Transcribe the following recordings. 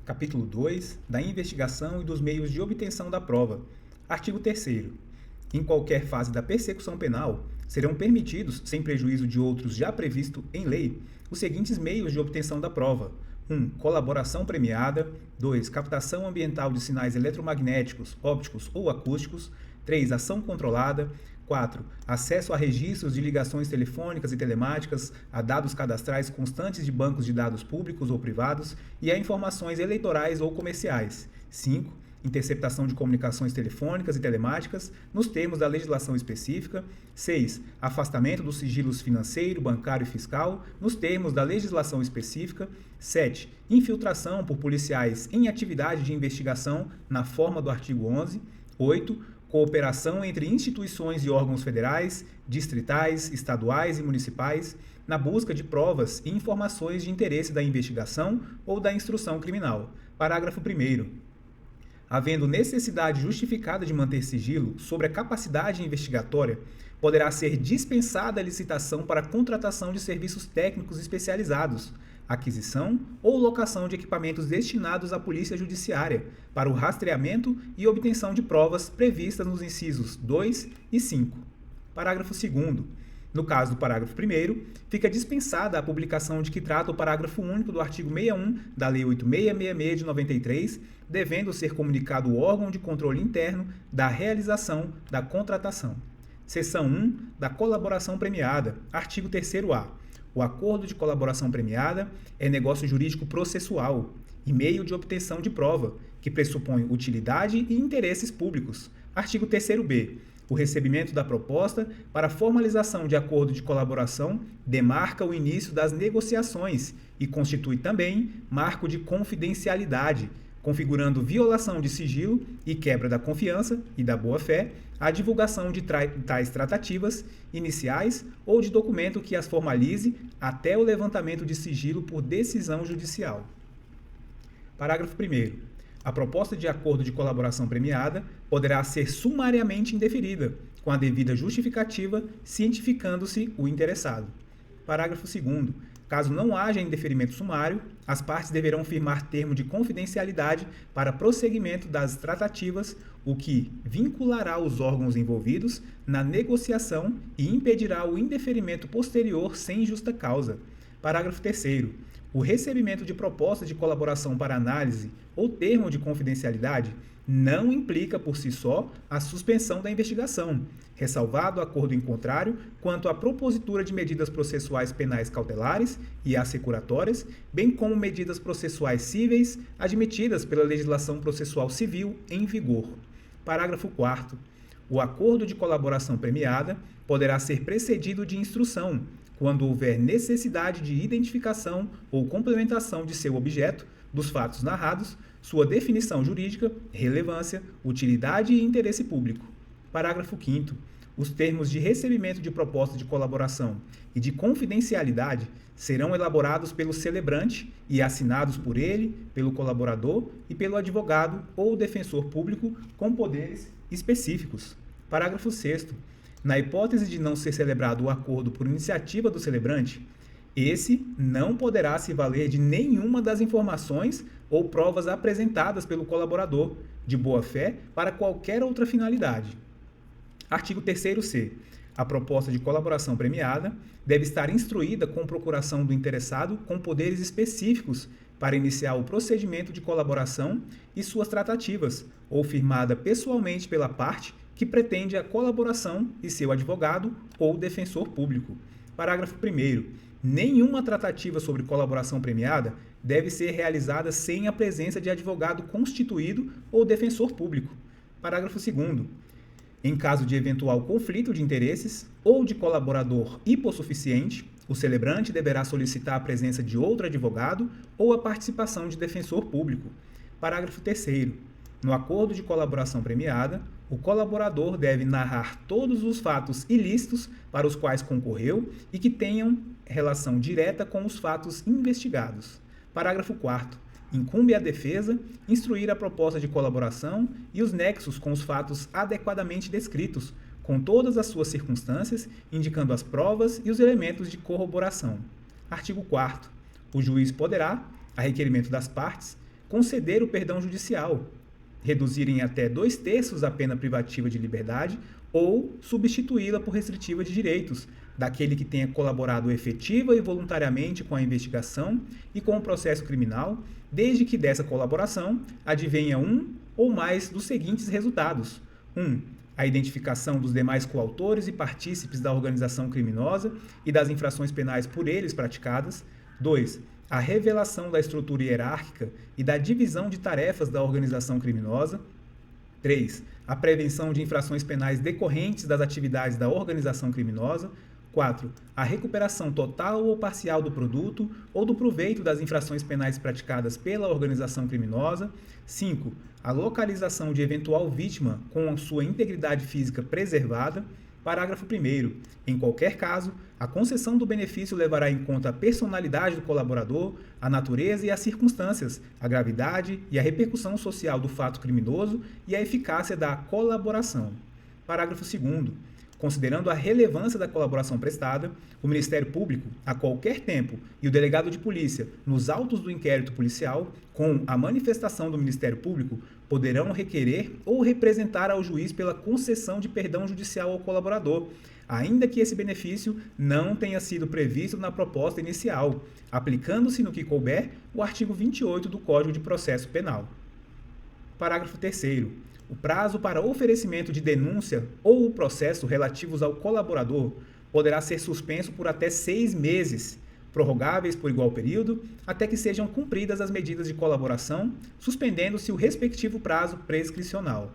Capítulo 2. Da investigação e dos meios de obtenção da prova. Artigo 3º. Em qualquer fase da persecução penal, serão permitidos, sem prejuízo de outros já previsto em lei, os seguintes meios de obtenção da prova: 1. Colaboração premiada. 2. Captação ambiental de sinais eletromagnéticos, ópticos ou acústicos. 3. Ação controlada. 4. Acesso a registros de ligações telefônicas e telemáticas, a dados cadastrais constantes de bancos de dados públicos ou privados e a informações eleitorais ou comerciais. 5. Interceptação de comunicações telefônicas e telemáticas, nos termos da legislação específica. 6. Afastamento dos sigilos financeiro, bancário e fiscal, nos termos da legislação específica. 7. Infiltração por policiais em atividade de investigação, na forma do artigo 11. 8. Cooperação entre instituições e órgãos federais, distritais, estaduais e municipais, na busca de provas e informações de interesse da investigação ou da instrução criminal. Parágrafo 1º. Havendo necessidade justificada de manter sigilo sobre a capacidade investigatória, poderá ser dispensada a licitação para contratação de serviços técnicos especializados, aquisição ou locação de equipamentos destinados à Polícia Judiciária para o rastreamento e obtenção de provas previstas nos incisos 2 e 5. Parágrafo 2º. No caso do parágrafo 1º, fica dispensada a publicação de que trata o parágrafo único do artigo 61 da Lei 8666 de 93, devendo ser comunicado o órgão de controle interno da realização da contratação. Seção 1 da colaboração premiada. Artigo 3º-A. O acordo de colaboração premiada é negócio jurídico processual e meio de obtenção de prova, que pressupõe utilidade e interesses públicos. Artigo 3º-B. O recebimento da proposta para formalização de acordo de colaboração demarca o início das negociações e constitui também marco de confidencialidade, configurando violação de sigilo e quebra da confiança e da boa-fé a divulgação de tais tratativas iniciais ou de documento que as formalize até o levantamento de sigilo por decisão judicial. Parágrafo 1º. A proposta de acordo de colaboração premiada poderá ser sumariamente indeferida, com a devida justificativa, cientificando-se o interessado. Parágrafo 2º. Caso não haja indeferimento sumário, as partes deverão firmar termo de confidencialidade para prosseguimento das tratativas, o que vinculará os órgãos envolvidos na negociação e impedirá o indeferimento posterior sem justa causa. Parágrafo 3º. O recebimento de proposta de colaboração para análise ou termo de confidencialidade não implica por si só a suspensão da investigação, ressalvado acordo em contrário quanto à propositura de medidas processuais penais cautelares e assecuratórias, bem como medidas processuais cíveis admitidas pela legislação processual civil em vigor. Parágrafo 4º. O acordo de colaboração premiada poderá ser precedido de instrução, quando houver necessidade de identificação ou complementação de seu objeto, dos fatos narrados, sua definição jurídica, relevância, utilidade e interesse público. Parágrafo 5º. Os termos de recebimento de proposta de colaboração e de confidencialidade serão elaborados pelo celebrante e assinados por ele, pelo colaborador e pelo advogado ou defensor público com poderes específicos. Parágrafo 6º. Na hipótese de não ser celebrado o acordo por iniciativa do celebrante, esse não poderá se valer de nenhuma das informações ou provas apresentadas pelo colaborador, de boa-fé, para qualquer outra finalidade. Artigo 3º-C. A proposta de colaboração premiada deve estar instruída com procuração do interessado com poderes específicos para iniciar o procedimento de colaboração e suas tratativas, ou firmada pessoalmente pela parte que pretende a colaboração e seu advogado ou defensor público. Parágrafo 1º. Nenhuma tratativa sobre colaboração premiada deve ser realizada sem a presença de advogado constituído ou defensor público. Parágrafo 2º. Em caso de eventual conflito de interesses ou de colaborador hipossuficiente, o celebrante deverá solicitar a presença de outro advogado ou a participação de defensor público. Parágrafo 3º. No acordo de colaboração premiada, o colaborador deve narrar todos os fatos ilícitos para os quais concorreu e que tenham relação direta com os fatos investigados. Parágrafo 4º. Incumbe à defesa instruir a proposta de colaboração e os nexos com os fatos adequadamente descritos, com todas as suas circunstâncias, indicando as provas e os elementos de corroboração. Artigo 4º. O juiz poderá, a requerimento das partes, conceder o perdão judicial, reduzir em até 2/3 a pena privativa de liberdade ou substituí-la por restritiva de direitos, daquele que tenha colaborado efetiva e voluntariamente com a investigação e com o processo criminal, desde que dessa colaboração advenha um ou mais dos seguintes resultados: 1. A identificação dos demais coautores e partícipes da organização criminosa e das infrações penais por eles praticadas. 2. A revelação da estrutura hierárquica e da divisão de tarefas da organização criminosa. 3. A prevenção de infrações penais decorrentes das atividades da organização criminosa. 4. A recuperação total ou parcial do produto ou do proveito das infrações penais praticadas pela organização criminosa. 5. A localização de eventual vítima com sua integridade física preservada. Parágrafo 1º. Em qualquer caso, a concessão do benefício levará em conta a personalidade do colaborador, a natureza e as circunstâncias, a gravidade e a repercussão social do fato criminoso e a eficácia da colaboração. Parágrafo 2º. Considerando a relevância da colaboração prestada, o Ministério Público, a qualquer tempo, e o delegado de polícia, nos autos do inquérito policial, com a manifestação do Ministério Público, poderão requerer ou representar ao juiz pela concessão de perdão judicial ao colaborador, ainda que esse benefício não tenha sido previsto na proposta inicial, aplicando-se no que couber o artigo 28 do Código de Processo Penal. Parágrafo 3º. O prazo para oferecimento de denúncia ou o processo relativos ao colaborador poderá ser suspenso por até 6 meses, prorrogáveis por igual período, até que sejam cumpridas as medidas de colaboração, suspendendo-se o respectivo prazo prescricional.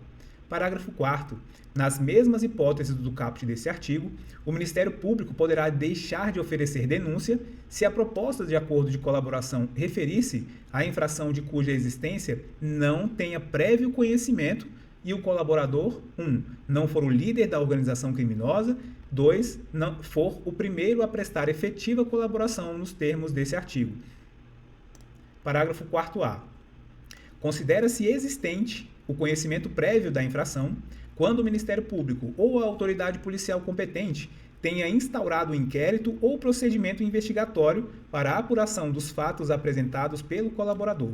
Parágrafo 4º. Nas mesmas hipóteses do caput desse artigo, o Ministério Público poderá deixar de oferecer denúncia se a proposta de acordo de colaboração referir-se à infração de cuja existência não tenha prévio conhecimento e o colaborador, 1. Não for o líder da organização criminosa, 2. Não for o primeiro a prestar efetiva colaboração nos termos desse artigo. Parágrafo 4º-A. Considera-se existente o conhecimento prévio da infração quando o Ministério Público ou a autoridade policial competente tenha instaurado o inquérito ou procedimento investigatório para a apuração dos fatos apresentados pelo colaborador.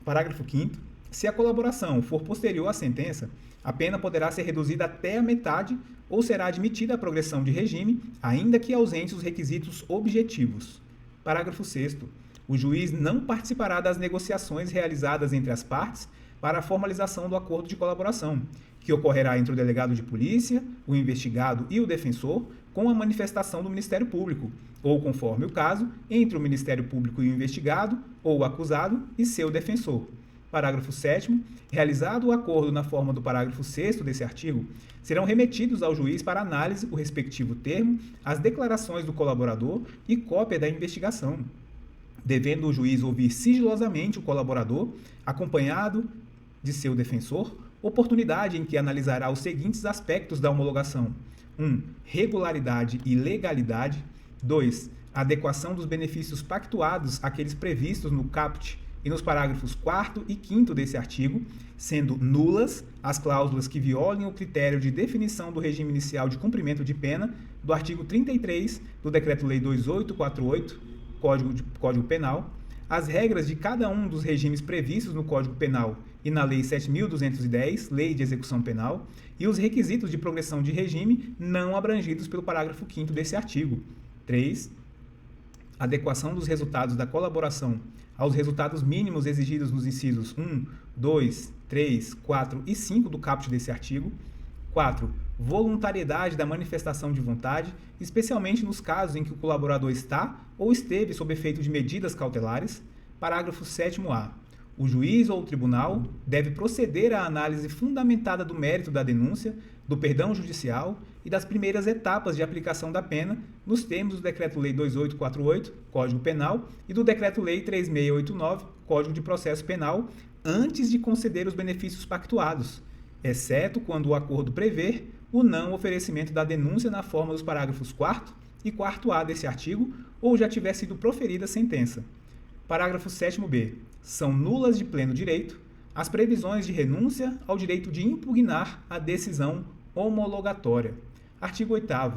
Parágrafo 5º. Se a colaboração for posterior à sentença, a pena poderá ser reduzida até a metade ou será admitida a progressão de regime, ainda que ausentes os requisitos objetivos. Parágrafo 6º. O juiz não participará das negociações realizadas entre as partes para a formalização do acordo de colaboração, que ocorrerá entre o delegado de polícia, o investigado e o defensor, com a manifestação do Ministério Público, ou, conforme o caso, entre o Ministério Público e o investigado, ou o acusado e seu defensor. Parágrafo 7º. Realizado o acordo na forma do parágrafo 6º desse artigo, serão remetidos ao juiz para análise o respectivo termo, as declarações do colaborador e cópia da investigação, devendo o juiz ouvir sigilosamente o colaborador, acompanhado de seu defensor, oportunidade em que analisará os seguintes aspectos da homologação: 1. Regularidade e legalidade. 2. Adequação dos benefícios pactuados àqueles previstos no caput e nos parágrafos 4º e 5º desse artigo, sendo nulas as cláusulas que violem o critério de definição do regime inicial de cumprimento de pena do artigo 33 do Decreto-Lei 2848, Código Penal, as regras de cada um dos regimes previstos no Código Penal e na Lei 7.210, Lei de Execução Penal, e os requisitos de progressão de regime não abrangidos pelo parágrafo 5º desse artigo. 3. Adequação dos resultados da colaboração aos resultados mínimos exigidos nos incisos 1, 2, 3, 4 e 5 do caput desse artigo. 4. Voluntariedade da manifestação de vontade, especialmente nos casos em que o colaborador está ou esteve sob efeito de medidas cautelares. Parágrafo 7º-A. O juiz ou o tribunal deve proceder à análise fundamentada do mérito da denúncia, do perdão judicial e das primeiras etapas de aplicação da pena, nos termos do Decreto-Lei 2848, Código Penal, e do Decreto-Lei 3689, Código de Processo Penal, antes de conceder os benefícios pactuados, exceto quando o acordo prever o não oferecimento da denúncia na forma dos parágrafos 4º e 4º-A desse artigo ou já tiver sido proferida a sentença. Parágrafo 7º-B. São nulas de pleno direito as previsões de renúncia ao direito de impugnar a decisão homologatória. Artigo 8º.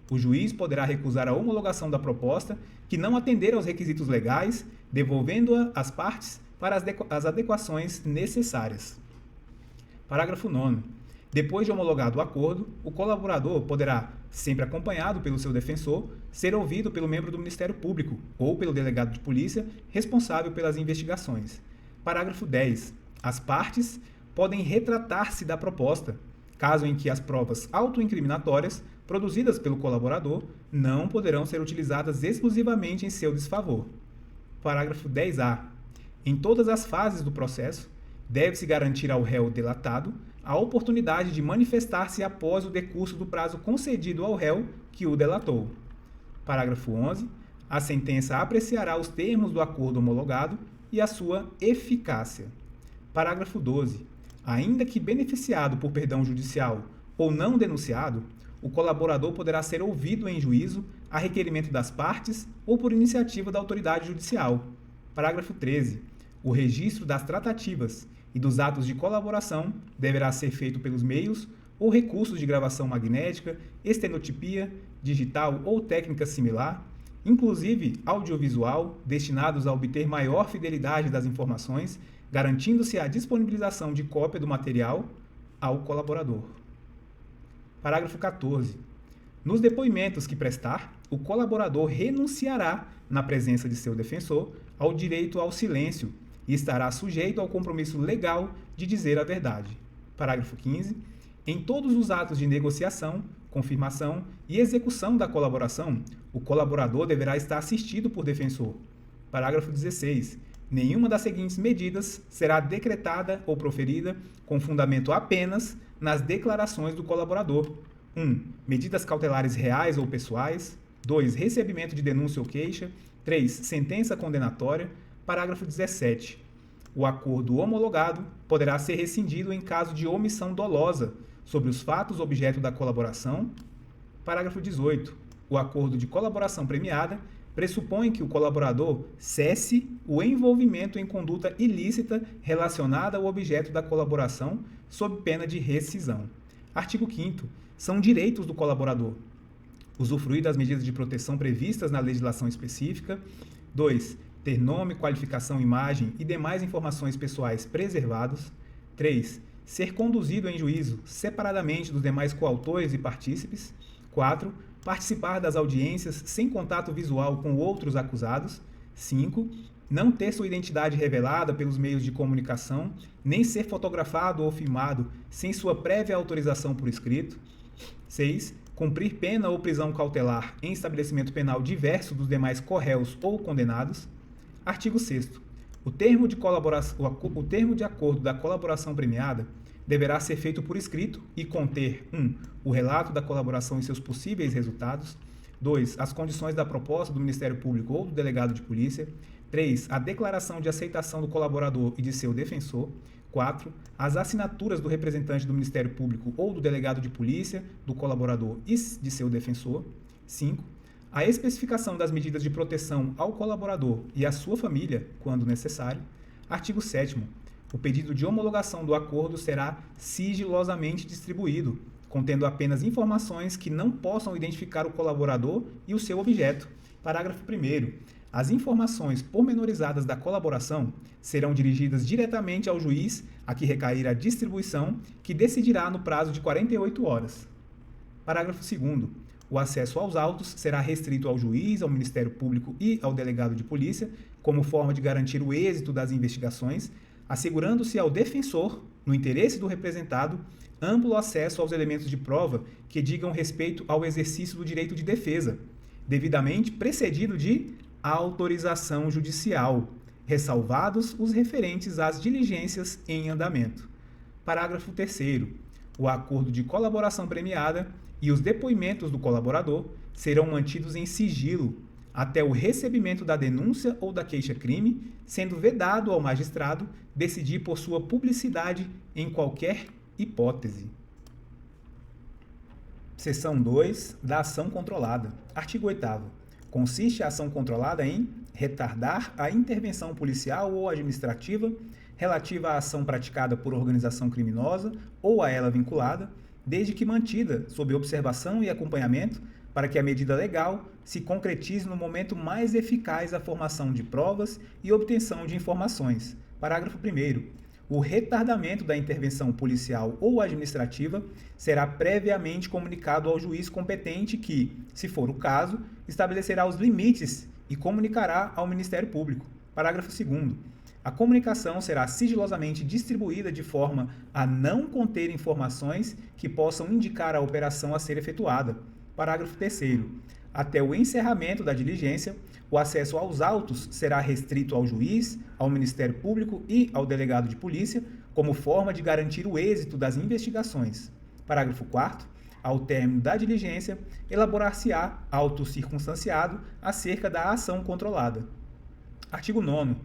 O juiz poderá recusar a homologação da proposta que não atender aos requisitos legais, devolvendo-a às partes para as adequações necessárias. Parágrafo 9º. Depois de homologado o acordo, o colaborador poderá, sempre acompanhado pelo seu defensor, ser ouvido pelo membro do Ministério Público ou pelo delegado de polícia responsável pelas investigações. Parágrafo 10. As partes podem retratar-se da proposta, caso em que as provas autoincriminatórias produzidas pelo colaborador não poderão ser utilizadas exclusivamente em seu desfavor. Parágrafo 10-A. Em todas as fases do processo, deve-se garantir ao réu delatado a oportunidade de manifestar-se após o decurso do prazo concedido ao réu que o delatou. Parágrafo 11. A sentença apreciará os termos do acordo homologado e a sua eficácia. Parágrafo 12. Ainda que beneficiado por perdão judicial ou não denunciado, o colaborador poderá ser ouvido em juízo a requerimento das partes ou por iniciativa da autoridade judicial. Parágrafo 13. O registro das tratativas e dos atos de colaboração deverá ser feito pelos meios ou recursos de gravação magnética, estenotipia, digital ou técnica similar, inclusive audiovisual, destinados a obter maior fidelidade das informações, garantindo-se a disponibilização de cópia do material ao colaborador. Parágrafo 14. Nos depoimentos que prestar, o colaborador renunciará, na presença de seu defensor, ao direito ao silêncio e estará sujeito ao compromisso legal de dizer a verdade. Parágrafo 15. Em todos os atos de negociação, confirmação e execução da colaboração, o colaborador deverá estar assistido por defensor. Parágrafo 16. Nenhuma das seguintes medidas será decretada ou proferida com fundamento apenas nas declarações do colaborador. 1. Medidas cautelares reais ou pessoais. 2. Recebimento de denúncia ou queixa. 3. Sentença condenatória. Parágrafo 17. O acordo homologado poderá ser rescindido em caso de omissão dolosa sobre os fatos objeto da colaboração. Parágrafo 18. O acordo de colaboração premiada pressupõe que o colaborador cesse o envolvimento em conduta ilícita relacionada ao objeto da colaboração, sob pena de rescisão. Artigo 5º. São direitos do colaborador: usufruir das medidas de proteção previstas na legislação específica. 2. Ter nome, qualificação, imagem e demais informações pessoais preservados. 3. Ser conduzido em juízo separadamente dos demais coautores e partícipes. 4. Participar das audiências sem contato visual com outros acusados. 5. Não ter sua identidade revelada pelos meios de comunicação, nem ser fotografado ou filmado sem sua prévia autorização por escrito. 6. Cumprir pena ou prisão cautelar em estabelecimento penal diverso dos demais corréus ou condenados. Artigo 6º. O termo de acordo da colaboração premiada deverá ser feito por escrito e conter 1. O relato da colaboração e seus possíveis resultados. 2. As condições da proposta do Ministério Público ou do delegado de polícia. 3. A declaração de aceitação do colaborador e de seu defensor. 4. As assinaturas do representante do Ministério Público ou do delegado de polícia, do colaborador e de seu defensor. 5. A especificação das medidas de proteção ao colaborador e à sua família, quando necessário. Artigo 7º. O pedido de homologação do acordo será sigilosamente distribuído, contendo apenas informações que não possam identificar o colaborador e o seu objeto. Parágrafo 1º. As informações pormenorizadas da colaboração serão dirigidas diretamente ao juiz a que recair a distribuição, que decidirá no prazo de 48 horas. Parágrafo 2º. O acesso aos autos será restrito ao juiz, ao Ministério Público e ao delegado de polícia, como forma de garantir o êxito das investigações, assegurando-se ao defensor, no interesse do representado, amplo acesso aos elementos de prova que digam respeito ao exercício do direito de defesa, devidamente precedido de autorização judicial, ressalvados os referentes às diligências em andamento. Parágrafo 3º. O acordo de colaboração premiada e os depoimentos do colaborador serão mantidos em sigilo até o recebimento da denúncia ou da queixa-crime, sendo vedado ao magistrado decidir por sua publicidade em qualquer hipótese. Seção 2 da ação controlada. Artigo 8º. Consiste a ação controlada em retardar a intervenção policial ou administrativa relativa à ação praticada por organização criminosa ou a ela vinculada, desde que mantida sob observação e acompanhamento para que a medida legal se concretize no momento mais eficaz da formação de provas e obtenção de informações, Parágrafo 1º. O retardamento da intervenção policial ou administrativa será previamente comunicado ao juiz competente que, se for o caso, estabelecerá os limites e comunicará ao Ministério Público. Parágrafo 2º. A comunicação será sigilosamente distribuída de forma a não conter informações que possam indicar a operação a ser efetuada. Parágrafo 3º. Até o encerramento da diligência, o acesso aos autos será restrito ao juiz, ao Ministério Público e ao delegado de polícia, como forma de garantir o êxito das investigações. Parágrafo 4º. Ao término da diligência, elaborar-se-á auto circunstanciado acerca da ação controlada. Artigo 9º.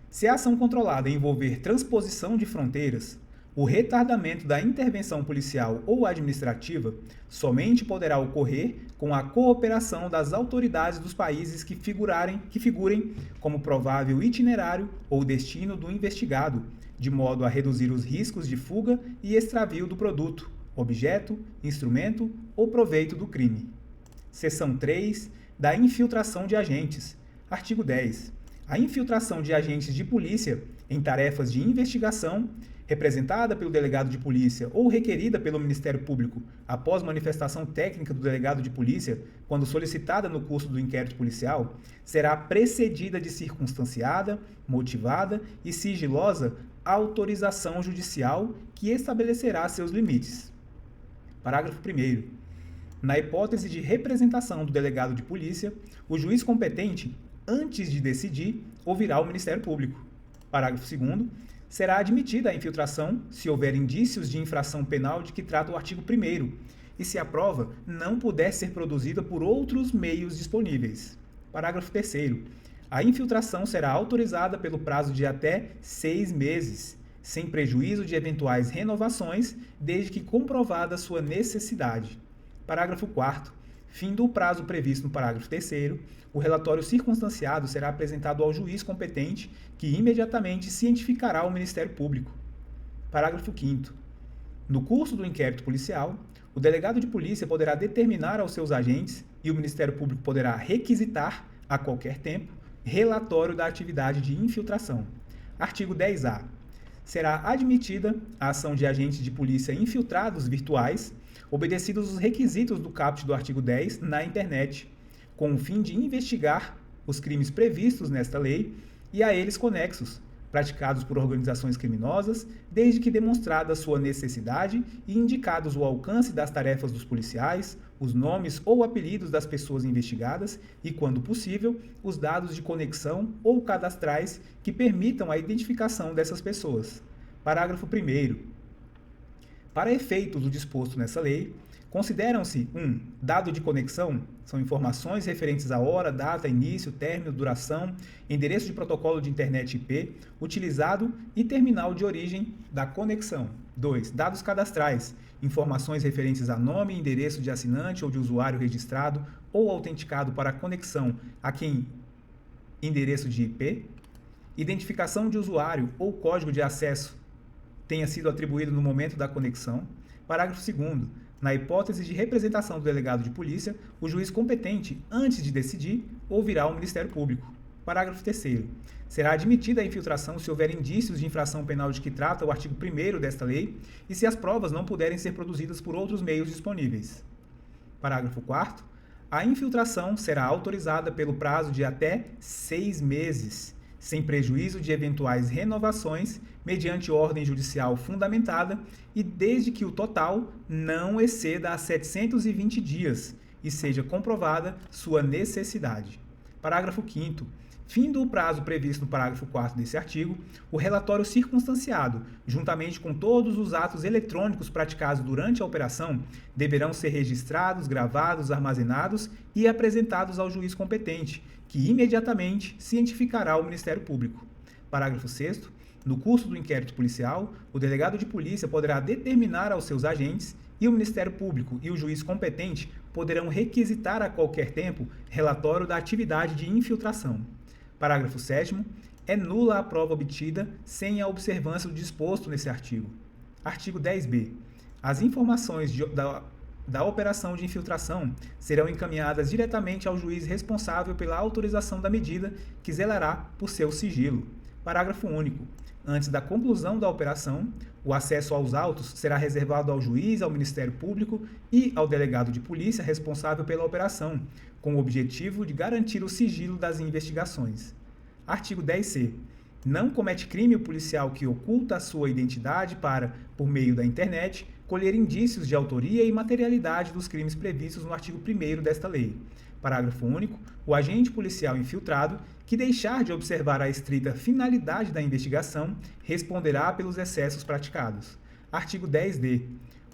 Se a ação controlada envolver transposição de fronteiras, o retardamento da intervenção policial ou administrativa somente poderá ocorrer com a cooperação das autoridades dos países que figurem como provável itinerário ou destino do investigado, de modo a reduzir os riscos de fuga e extravio do produto, objeto, instrumento ou proveito do crime. Seção 3. Da infiltração de agentes. Artigo 10. A infiltração de agentes de polícia em tarefas de investigação, representada pelo delegado de polícia ou requerida pelo Ministério Público após manifestação técnica do delegado de polícia, quando solicitada no curso do inquérito policial, será precedida de circunstanciada, motivada e sigilosa autorização judicial que estabelecerá seus limites. Parágrafo 1º. Na hipótese de representação do delegado de polícia, o juiz competente, antes de decidir, ouvirá o Ministério Público. Parágrafo 2º. Será admitida a infiltração se houver indícios de infração penal de que trata o artigo 1º e se a prova não puder ser produzida por outros meios disponíveis. Parágrafo 3º. A infiltração será autorizada pelo prazo de até 6 meses, sem prejuízo de eventuais renovações, desde que comprovada sua necessidade. Parágrafo 4º. Findo o prazo previsto no parágrafo 3º, o relatório circunstanciado será apresentado ao juiz competente, que imediatamente cientificará o Ministério Público. Parágrafo 5º. No curso do inquérito policial, o delegado de polícia poderá determinar aos seus agentes e o Ministério Público poderá requisitar, a qualquer tempo, relatório da atividade de infiltração. Artigo 10-A. Será admitida a ação de agentes de polícia infiltrados virtuais, obedecidos os requisitos do caput do artigo 10 na internet, com o fim de investigar os crimes previstos nesta lei e a eles conexos, praticados por organizações criminosas, desde que demonstrada sua necessidade e indicados o alcance das tarefas dos policiais, os nomes ou apelidos das pessoas investigadas e, quando possível, os dados de conexão ou cadastrais que permitam a identificação dessas pessoas. Parágrafo 1º. Para efeitos do disposto nessa lei, consideram-se 1. Dado de conexão, são informações referentes à hora, data, início, término, duração, endereço de protocolo de internet IP, utilizado e terminal de origem da conexão. 2. Dados cadastrais, informações referentes a nome e endereço de assinante ou de usuário registrado ou autenticado para a conexão a quem endereço de IP, identificação de usuário ou código de acesso tenha sido atribuído no momento da conexão. Parágrafo 2º. Na hipótese de representação do delegado de polícia, o juiz competente, antes de decidir, ouvirá o Ministério Público. Parágrafo 3º. Será admitida a infiltração se houver indícios de infração penal de que trata o artigo 1º desta lei e se as provas não puderem ser produzidas por outros meios disponíveis. Parágrafo 4º. A infiltração será autorizada pelo prazo de até 6 meses, sem prejuízo de eventuais renovações, mediante ordem judicial fundamentada e desde que o total não exceda a 720 dias e seja comprovada sua necessidade. Parágrafo 5º. Findo o prazo previsto no parágrafo 4º desse artigo, o relatório circunstanciado, juntamente com todos os atos eletrônicos praticados durante a operação, deverão ser registrados, gravados, armazenados e apresentados ao juiz competente, que imediatamente cientificará o Ministério Público. Parágrafo 6º. No curso do inquérito policial, o delegado de polícia poderá determinar aos seus agentes e o Ministério Público e o juiz competente poderão requisitar a qualquer tempo relatório da atividade de infiltração. Parágrafo 7º. É nula a prova obtida sem a observância do disposto nesse artigo. Artigo 10b. As informações da operação de infiltração serão encaminhadas diretamente ao juiz responsável pela autorização da medida, que zelará por seu sigilo. Parágrafo único. Antes da conclusão da operação, o acesso aos autos será reservado ao juiz, ao Ministério Público e ao delegado de polícia responsável pela operação, com o objetivo de garantir o sigilo das investigações. Artigo 10c. Não comete crime o policial que oculta a sua identidade para, por meio da internet, colher indícios de autoria e materialidade dos crimes previstos no artigo 1º desta lei. Parágrafo único. O agente policial infiltrado que deixar de observar a estrita finalidade da investigação responderá pelos excessos praticados. Artigo 10d.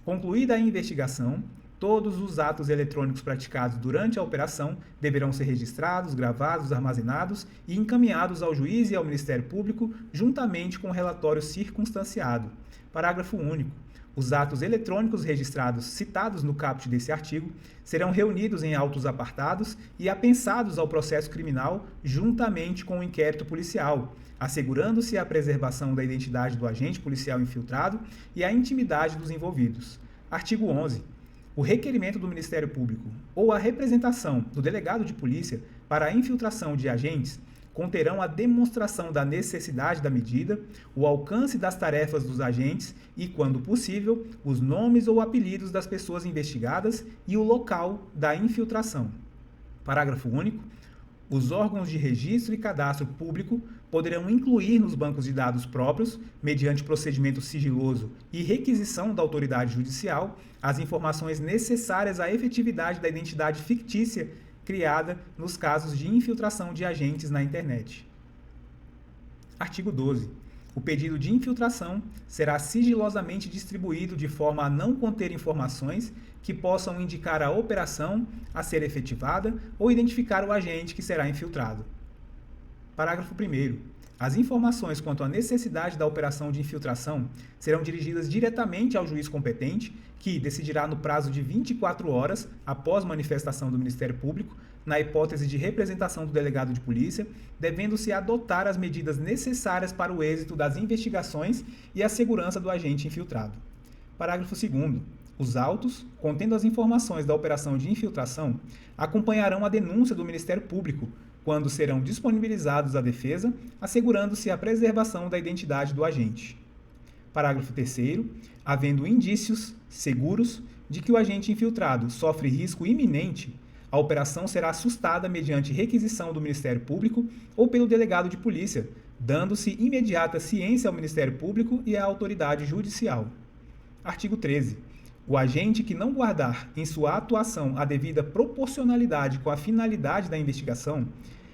Concluída a investigação, todos os atos eletrônicos praticados durante a operação deverão ser registrados, gravados, armazenados e encaminhados ao juiz e ao Ministério Público juntamente com o relatório circunstanciado. Parágrafo único. Os atos eletrônicos registrados citados no caput desse artigo serão reunidos em autos apartados e apensados ao processo criminal juntamente com o inquérito policial, assegurando-se a preservação da identidade do agente policial infiltrado e a intimidade dos envolvidos. Artigo 11. O requerimento do Ministério Público ou a representação do delegado de polícia para a infiltração de agentes conterão a demonstração da necessidade da medida, o alcance das tarefas dos agentes e, quando possível, os nomes ou apelidos das pessoas investigadas e o local da infiltração. Parágrafo único. Os órgãos de registro e cadastro público poderão incluir nos bancos de dados próprios, mediante procedimento sigiloso e requisição da autoridade judicial, as informações necessárias à efetividade da identidade fictícia criada nos casos de infiltração de agentes na internet. Artigo 12. O pedido de infiltração será sigilosamente distribuído de forma a não conter informações que possam indicar a operação a ser efetivada ou identificar o agente que será infiltrado. Parágrafo 1º. As informações quanto à necessidade da operação de infiltração serão dirigidas diretamente ao juiz competente, que decidirá no prazo de 24 horas após manifestação do Ministério Público, na hipótese de representação do delegado de polícia, devendo-se adotar as medidas necessárias para o êxito das investigações e a segurança do agente infiltrado. Parágrafo 2º. Os autos, contendo as informações da operação de infiltração, acompanharão a denúncia do Ministério Público, quando serão disponibilizados à defesa, assegurando-se a preservação da identidade do agente. Parágrafo 3º. Havendo indícios seguros de que o agente infiltrado sofre risco iminente, a operação será assustada mediante requisição do Ministério Público ou pelo delegado de polícia, dando-se imediata ciência ao Ministério Público e à autoridade judicial. Artigo 13. O agente que não guardar em sua atuação a devida proporcionalidade com a finalidade da investigação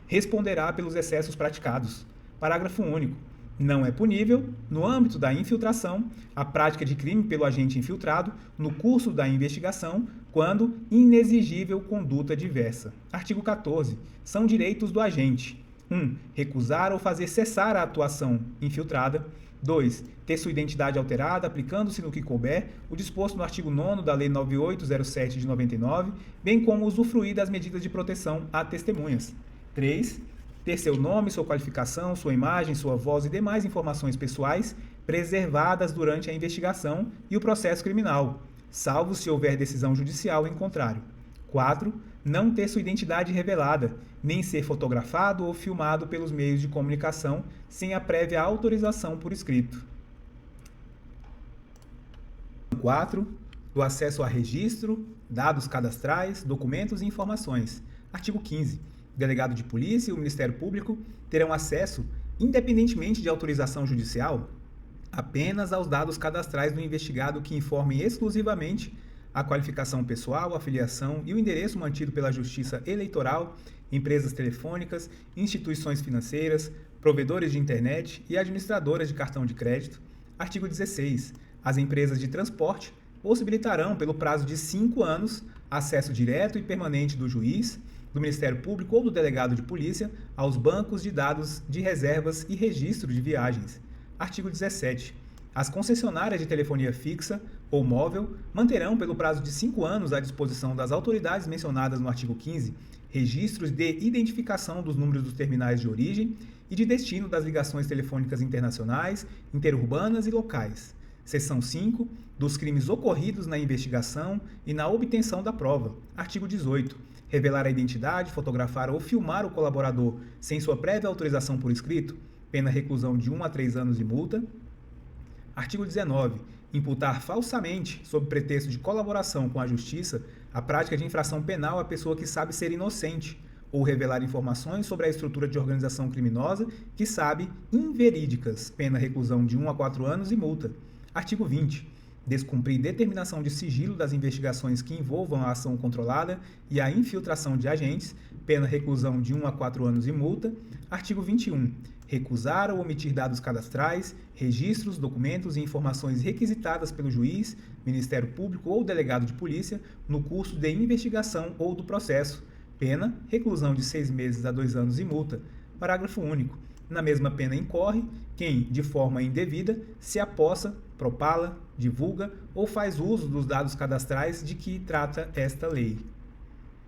responderá pelos excessos praticados. Parágrafo único. Não é punível, no âmbito da infiltração, a prática de crime pelo agente infiltrado no curso da investigação, quando inexigível conduta diversa. Artigo 14. São direitos do agente: 1. Recusar ou fazer cessar a atuação infiltrada. 2. Ter sua identidade alterada, aplicando-se no que couber o disposto no artigo 9º da Lei 9807 de 99, bem como usufruir das medidas de proteção a testemunhas. 3. Ter seu nome, sua qualificação, sua imagem, sua voz e demais informações pessoais preservadas durante a investigação e o processo criminal, salvo se houver decisão judicial em contrário. 4. Não ter sua identidade revelada, nem ser fotografado ou filmado pelos meios de comunicação sem a prévia autorização por escrito. 4. Do acesso a registro, dados cadastrais, documentos e informações. Artigo 15. O delegado de polícia e o Ministério Público terão acesso, independentemente de autorização judicial, apenas aos dados cadastrais do investigado que informem exclusivamente a qualificação pessoal, a filiação e o endereço mantido pela Justiça Eleitoral, empresas telefônicas, instituições financeiras, provedores de internet e administradoras de cartão de crédito. Artigo 16. As empresas de transporte possibilitarão, pelo prazo de 5 anos, acesso direto e permanente do juiz, do Ministério Público ou do delegado de polícia aos bancos de dados de reservas e registro de viagens. Artigo 17. As concessionárias de telefonia fixa ou móvel manterão, pelo prazo de 5 anos, à disposição das autoridades mencionadas no artigo 15, registros de identificação dos números dos terminais de origem e de destino das ligações telefônicas internacionais, interurbanas e locais. Seção 5. Dos crimes ocorridos na investigação e na obtenção da prova. Artigo 18. Revelar a identidade, fotografar ou filmar o colaborador sem sua prévia autorização por escrito pena reclusão de 1 a 3 anos e multa. Artigo 19. Imputar falsamente, sob pretexto de colaboração com a Justiça, a prática de infração penal à pessoa que sabe ser inocente, ou revelar informações sobre a estrutura de organização criminosa que sabe inverídicas, pena reclusão de 1 a 4 anos e multa. Artigo 20. Descumprir determinação de sigilo das investigações que envolvam a ação controlada e a infiltração de agentes, pena reclusão de 1 a 4 anos e multa. Artigo 21. Recusar ou omitir dados cadastrais, registros, documentos e informações requisitadas pelo juiz, Ministério Público ou delegado de polícia no curso de investigação ou do processo. Pena, reclusão de 6 meses a 2 anos e multa. Parágrafo único. Na mesma pena incorre quem, de forma indevida, se apossa, propala, divulga ou faz uso dos dados cadastrais de que trata esta lei.